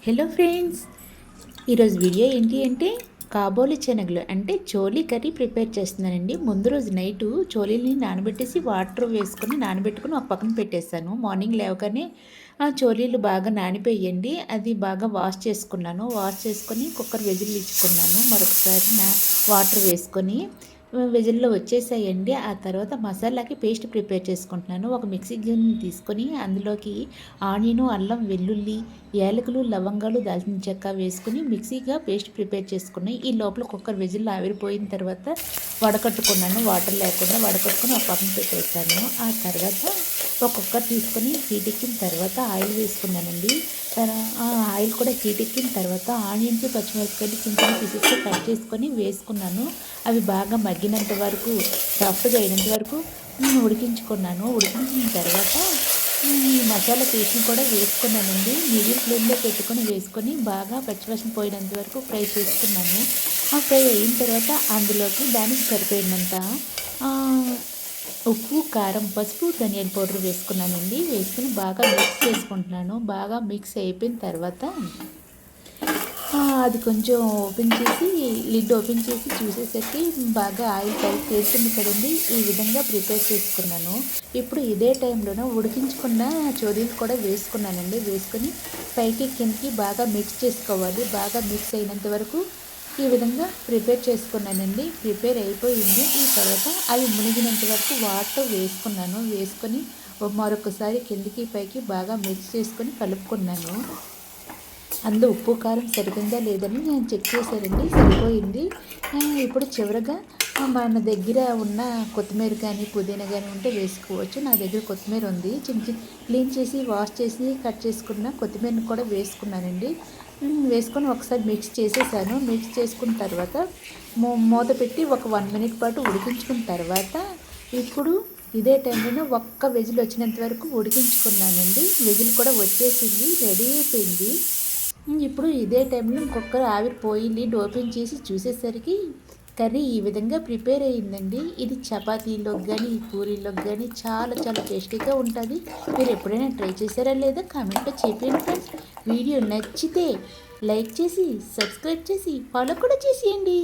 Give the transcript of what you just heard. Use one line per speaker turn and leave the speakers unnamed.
Hello friends, ఈరోజు video ఏంటి అంటే కాబోలి శనగలు అంటే చోలీ కర్రీ ప్రిపేర్ చేస్తున్నానండి. ముందు రోజు నైటు చోలీని నానబెట్టేసి వాటర్ వేసుకొని నానబెట్టుకుని ఒక పక్కన పెట్టేశాను. మార్నింగ్ లేవగానే ఆ చోలీలు బాగా నానిపోయండి. అది బాగా వాష్ చేసుకున్నాను. వాష్ చేసుకొని కుక్కర్ విజిల్ ఇచ్చుకున్నాను. మరొకసారి వాటర్ వేసుకొని విజిల్‌లో వచ్చేసాయండి. ఆ తర్వాత మసాలాకి పేస్ట్ ప్రిపేర్ చేసుకుంటున్నాను. ఒక మిక్సీ గిన్నె తీసుకొని అందులోకి ఆనియను, అల్లం, వెల్లుల్లి, యాలకులు, లవంగాలు, దాల్చిన చెక్క వేసుకొని మిక్సీగా పేస్ట్ ప్రిపేర్ చేసుకున్నాయి. ఈ లోపల కుక్కర్ విజిల్‌లో ఆవిరిపోయిన తర్వాత వడకట్టుకున్నాను. వాటర్ లేకుండా వడకట్టుకొని ఒక పక్కన పెట్టేసాను. ఆ తర్వాత ఒక కుక్కర్ తీసుకొని హీట్ ఎక్కిన తర్వాత ఆయిల్ వేసుకున్నానండి. ఆ ఆయిల్ కూడా హీట్ ఎక్కిన తర్వాత ఆనియన్స్, పచ్చిమిరపకాయలు చిన్న చిన్న పీసెస్‌గా కట్ చేసుకొని వేసుకున్నాను. అవి బాగా మగ్గినంత వరకు, సాఫ్ట్‌గా అయినంత వరకు ఉడికించుకున్నాను. ఉడికించిన తర్వాత ఈ మసాలా పేస్ట్‌ని కూడా వేసుకున్నానండి. మీడియం ఫ్లేమ్‌లో పెట్టుకొని వేసుకొని బాగా పచ్చివాసన పోయినంత వరకు ఫ్రై చేసుకున్నాను. ఆ ఫ్రై అయిన తర్వాత అందులోకి దానికి సరిపోయినంత ఉప్పు, కారం, పసుపు, ధనియాల పౌడర్ వేసుకున్నానండి. వేసుకొని బాగా మిక్స్ చేసుకుంటున్నాను. బాగా మిక్స్ అయిపోయిన తర్వాత అది కొంచెం ఓపెన్ చేసి లిడ్ ఓపెన్ చేసి చూసేసరికి బాగా ఆయిల్ పైకి తేలుతుంది కదండి. ఈ విధంగా ప్రిపేర్ చేసుకున్నాను. ఇప్పుడు ఇదే టైంలోనే ఉడికించుకున్న చోలీలు కూడా వేసుకున్నానండి. వేసుకొని పైకి కిందకి బాగా మిక్స్ చేసుకోవాలి. బాగా మిక్స్ అయినంత వరకు ఈ విధంగా ప్రిపేర్ చేసుకున్నానండి. ప్రిపేర్ అయిపోయింది. ఈ తర్వాత అవి మునిగినంత వరకు వాటర్ వేసుకున్నాను. వేసుకొని మరొకసారి కిందకి పైకి బాగా మిక్స్ చేసుకొని కలుపుకున్నాను. అందులో ఉప్పు కారం సరిపోయిందా లేదని నేను చెక్ చేశానండి. సరిపోయింది. ఇప్పుడు చివరగా మన దగ్గర ఉన్న కొత్తిమీర కానీ పుదీనా కానీ ఉంటే వేసుకోవచ్చు. నా దగ్గర కొత్తిమీర ఉంది. చిన్న చిన్న క్లీన్ చేసి వాష్ చేసి కట్ చేసుకున్న కొత్తిమీరని కూడా వేసుకున్నానండి. వేసుకొని ఒకసారి మిక్స్ చేసేసాను. మిక్స్ చేసుకున్న తర్వాత మూత పెట్టి ఒక 1 మినిట్ పాటు ఉడికించుకున్న తర్వాత ఇప్పుడు ఇదే టైంలోనే ఒక్క విజిల్ వచ్చినంత వరకు ఉడికించుకున్నానండి. విజిల్ కూడా వచ్చేసింది, రెడీ అయిపోయింది. ఇప్పుడు ఇదే టైంలో ఇంకొకరు ఆవిరిపోయి లిడ్ ఓపెన్ చేసి చూసేసరికి కర్రీ ఈ విధంగా ప్రిపేర్ అయ్యిందండి. ఇది చపాతీలోకి కానీ పూరీలోకి కానీ చాలా చాలా టేస్టీగా ఉంటుంది. మీరు ఎప్పుడైనా ట్రై చేశారా లేదా కామెంట్లో చెప్పండి ఫ్రెండ్స్. వీడియో నచ్చితే లైక్ చేసి సబ్స్క్రైబ్ చేసి ఫాలో కూడా చేసేయండి.